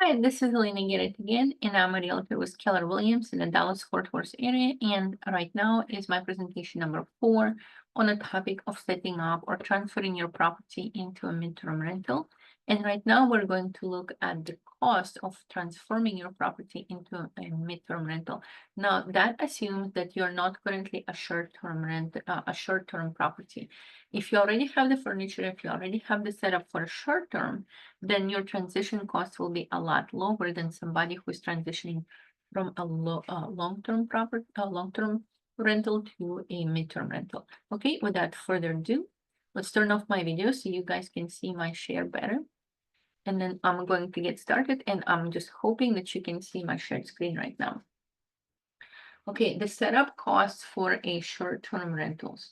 Hi, this is Elena Garrett again, and I'm a realtor with Keller Williams in the Dallas-Fort Worth area. And right now is my presentation number 4 on the topic of setting up or transferring your property into a midterm rental. And right now we're going to look at the cost of transforming your property into a midterm rental. Now that assumes that you're not currently a short-term property. If you already have the furniture, if you already have the setup for a short term, then your transition cost will be a lot lower than somebody who's transitioning from a long-term rental to a midterm rental. Okay, without further ado, let's turn off my video so you guys can see my share better. And then I'm going to get started, and I'm just hoping that you can see my shared screen right now. Okay, the setup costs for a short-term rentals.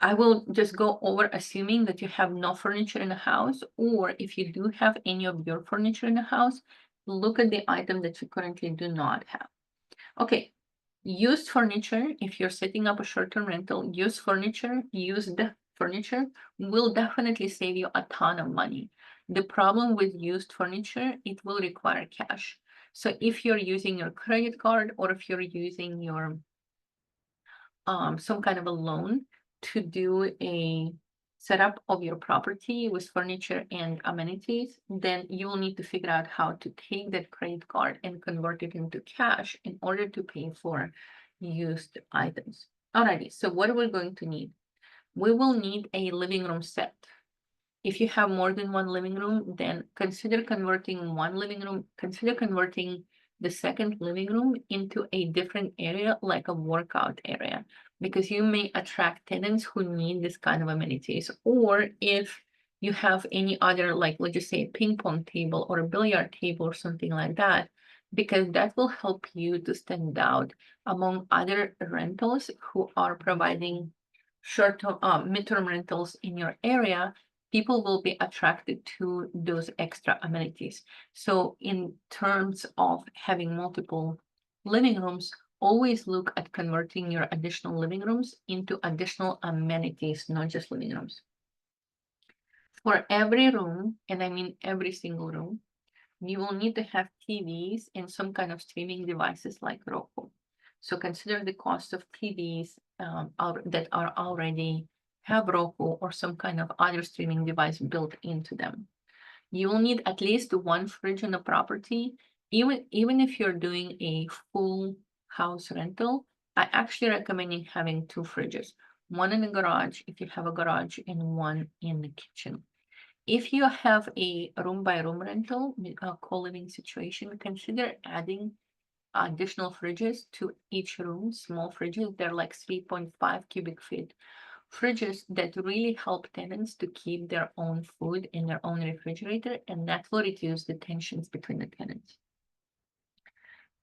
I will just go over assuming that you have no furniture in the house, or if you do have any of your furniture in the house, look at the item that you currently do not have. Okay, used furniture, if you're setting up a short-term rental, used furniture will definitely save you a ton of money. The problem with used furniture, it will require cash. So if you're using your credit card or if you're using your some kind of a loan to do a setup of your property with furniture and amenities, then you will need to figure out how to take that credit card and convert it into cash in order to pay for used items. Alrighty, so what are we going to need? We will need a living room set. If you have more than one living room, then consider converting the second living room into a different area, like a workout area, because you may attract tenants who need this kind of amenities. Or if you have any other, like let's just say a ping pong table or a billiard table or something like that, because that will help you to stand out among other rentals who are providing short-term, midterm rentals in your area. People will be attracted to those extra amenities. So in terms of having multiple living rooms, always look at converting your additional living rooms into additional amenities, not just living rooms. For every room, and I mean every single room, you will need to have TVs and some kind of streaming devices like Roku. So consider the cost of TVs that are already have Roku or some kind of other streaming device built into them. You will need at least one fridge on the property. Even if you're doing a full house rental, I actually recommend having 2 fridges, one in the garage if you have a garage and one in the kitchen. If you have a room by room rental, co-living situation, consider adding additional fridges to each room, small fridges. They're like 3.5 cubic feet fridges that really help tenants to keep their own food in their own refrigerator, and that will reduce the tensions between the tenants.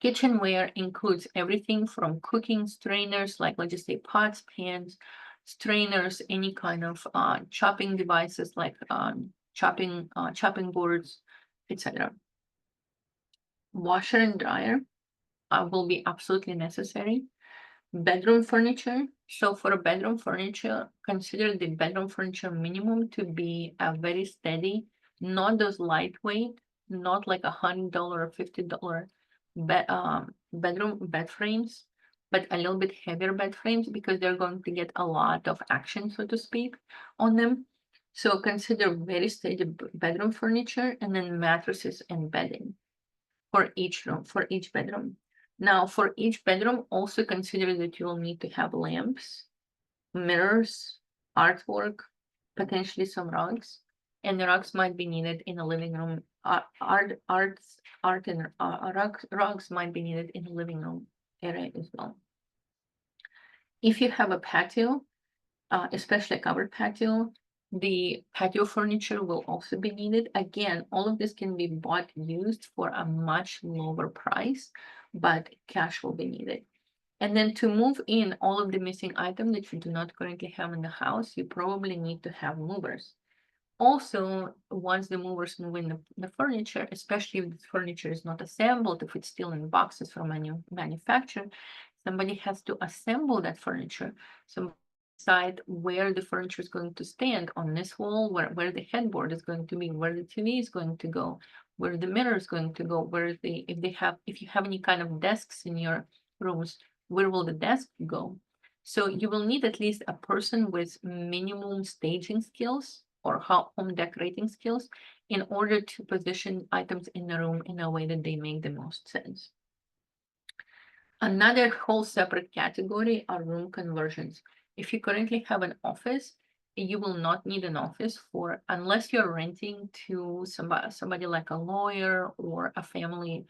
Kitchenware includes everything from cooking strainers, like let's just say pots, pans, strainers, any kind of chopping devices like chopping boards, etc. Washer and dryer will be absolutely necessary. Bedroom furniture. So for a bedroom furniture, consider the bedroom furniture minimum to be a very steady, not those lightweight, not like $100 or $50 bedroom bed frames, but a little bit heavier bed frames because they're going to get a lot of action, so to speak, on them. So consider very steady bedroom furniture and then mattresses and bedding for each room, for each bedroom. Now, for each bedroom, also consider that you will need to have lamps, mirrors, artwork, potentially some rugs, and the rugs might be needed in a living room. Rugs might be needed in the living room area as well. If you have a patio, especially a covered patio, the patio furniture will also be needed. Again, all of this can be bought used for a much lower price, but cash will be needed. And then to move in all of the missing items that you do not currently have in the house, you probably need to have movers. Also, once the movers move in the furniture, especially if the furniture is not assembled, if it's still in boxes from manufacturer, somebody has to assemble that furniture. Somebody decide where the furniture is going to stand on this wall, where the headboard is going to be, where the TV is going to go, where the mirror is going to go, where the if you have any kind of desks in your rooms, where will the desk go? So you will need at least a person with minimum staging skills or home decorating skills in order to position items in the room in a way that they make the most sense. Another whole separate category are room conversions. If you currently have an office, you will not need an office for unless you're renting to somebody like a lawyer or a family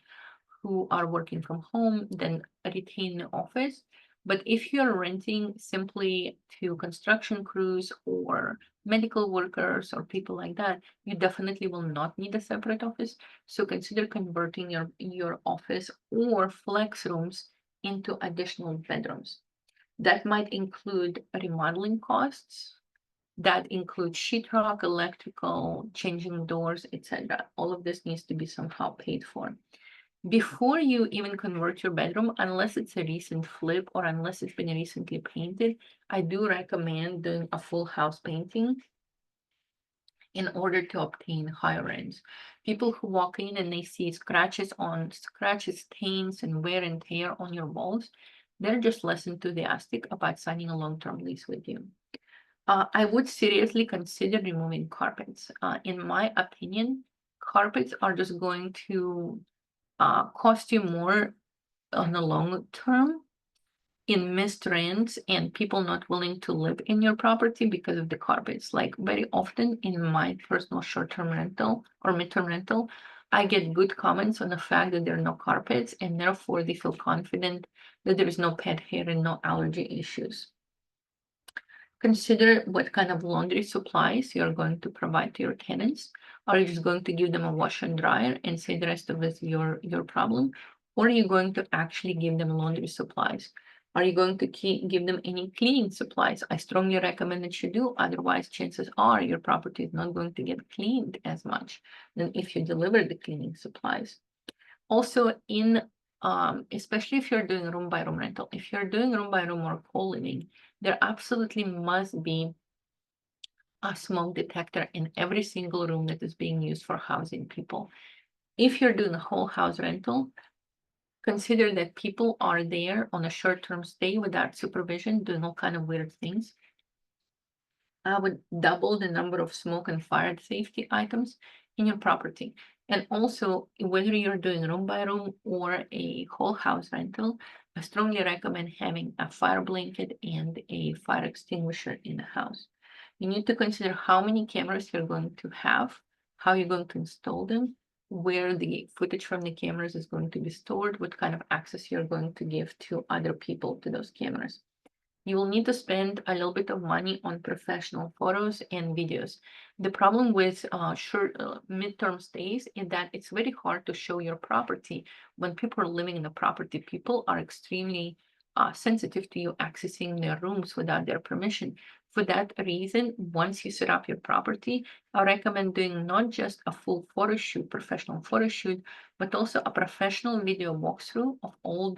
who are working from home, then retain the office. But if you're renting simply to construction crews or medical workers or people like that, you definitely will not need a separate office. So consider converting your office or flex rooms into additional bedrooms. That might include remodeling costs. That includes sheetrock, electrical, changing doors, etc. All of this needs to be somehow paid for. Before you even convert your bedroom, unless it's a recent flip or unless it's been recently painted, I do recommend doing a full house painting in order to obtain higher rents. People who walk in and they see scratches, stains, and wear and tear on your walls, they're just less enthusiastic about signing a long-term lease with you. I would seriously consider removing carpets. In my opinion, carpets are just going to cost you more on the long term in missed rents and people not willing to live in your property because of the carpets. Like very often in my personal short-term rental or midterm rental, I get good comments on the fact that there are no carpets and therefore they feel confident that there is no pet hair and no allergy issues. Consider what kind of laundry supplies you're going to provide to your tenants. Are you just going to give them a washer and dryer and say the rest of it is your problem? Or are you going to actually give them laundry supplies? Are you going to give them any cleaning supplies? I strongly recommend that you do. Otherwise, chances are your property is not going to get cleaned as much than if you deliver the cleaning supplies. Also, especially if you're doing room by room rental, if you're doing room by room or co-living, there absolutely must be a smoke detector in every single room that is being used for housing people. If you're doing a whole house rental, consider that people are there on a short-term stay without supervision, doing all kind of weird things. I would double the number of smoke and fire safety items in your property. And also, whether you're doing room by room or a whole house rental, I strongly recommend having a fire blanket and a fire extinguisher in the house. You need to consider how many cameras you're going to have, how you're going to install them, where the footage from the cameras is going to be stored, what kind of access you're going to give to other people to those cameras. You will need to spend a little bit of money on professional photos and videos. The problem with short midterm stays is that it's very hard to show your property when people are living in the property. People are extremely sensitive to you accessing their rooms without their permission. For that reason, once you set up your property, I recommend doing not just a full photo shoot, professional photo shoot, but also a professional video walkthrough of all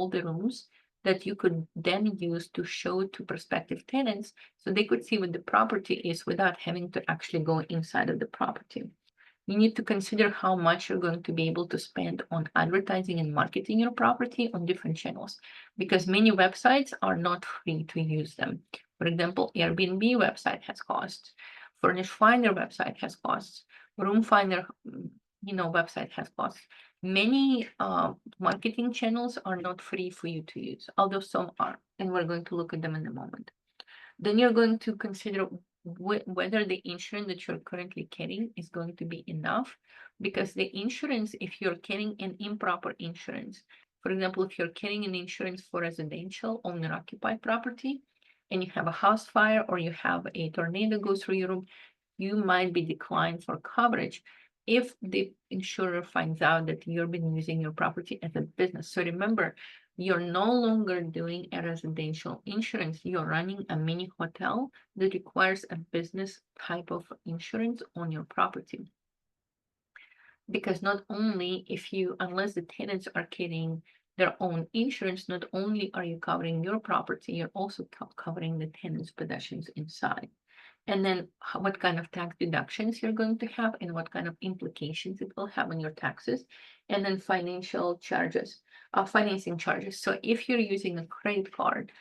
the rooms that you could then use to show to prospective tenants so they could see what the property is without having to actually go inside of the property. You need to consider how much you're going to be able to spend on advertising and marketing your property on different channels because many websites are not free to use them. For example, Airbnb website has costs, Furnish Finder website has costs, Room Finder website has costs. Many marketing channels are not free for you to use, although some are, and we're going to look at them in a moment. Then you're going to consider whether the insurance that you're currently carrying is going to be enough, because the insurance, if you're carrying an improper insurance, for example, if you're carrying an insurance for residential owner-occupied property, and you have a house fire or you have a tornado go through your room, you might be declined for coverage if the insurer finds out that you've been using your property as a business. So remember, you're no longer doing a residential insurance. You're running a mini hotel that requires a business type of insurance on your property. Because not only unless the tenants are carrying their own insurance, not only are you covering your property, you're also covering the tenant's possessions inside. And then what kind of tax deductions you're going to have and what kind of implications it will have on your taxes. And then financial charges, financing charges. So if you're using a credit card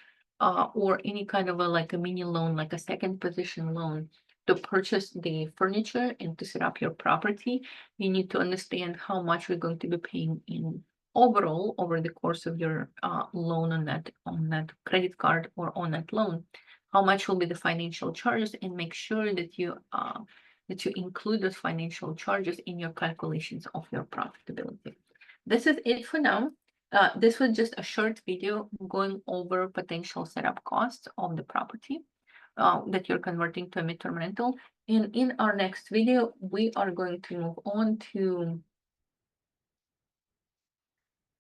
or any kind of a like a mini loan, like a second position loan to purchase the furniture and to set up your property, you need to understand how much you're going to be paying in overall over the course of your loan on that credit card or on that loan. How much will be the financial charges, and make sure that you include those financial charges in your calculations of your profitability. This is it for now. This was just a short video going over potential setup costs of the property that you're converting to a midterm rental. And in our next video, we are going to move on to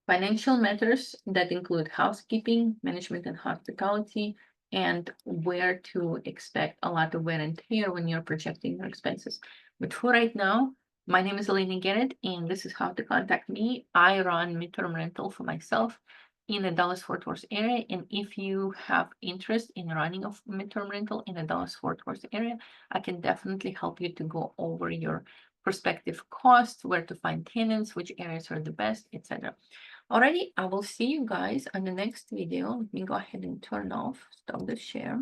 financial matters that include housekeeping, management and hospitality, and where to expect a lot of wear and tear when you're projecting your expenses. But for right now, my name is Elena Garrett, and this is how to contact me. I run midterm rental for myself in the Dallas-Fort Worth area. And if you have interest in running a midterm rental in the Dallas-Fort Worth area, I can definitely help you to go over your prospective costs, where to find tenants, which areas are the best, etc. Alrighty, I will see you guys on the next video. Let me go ahead and turn off, stop the share.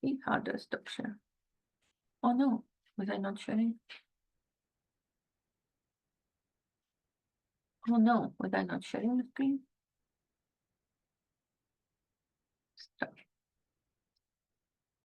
Okay, how do I stop share? Oh no, was I not sharing? Oh no, was I not sharing the screen?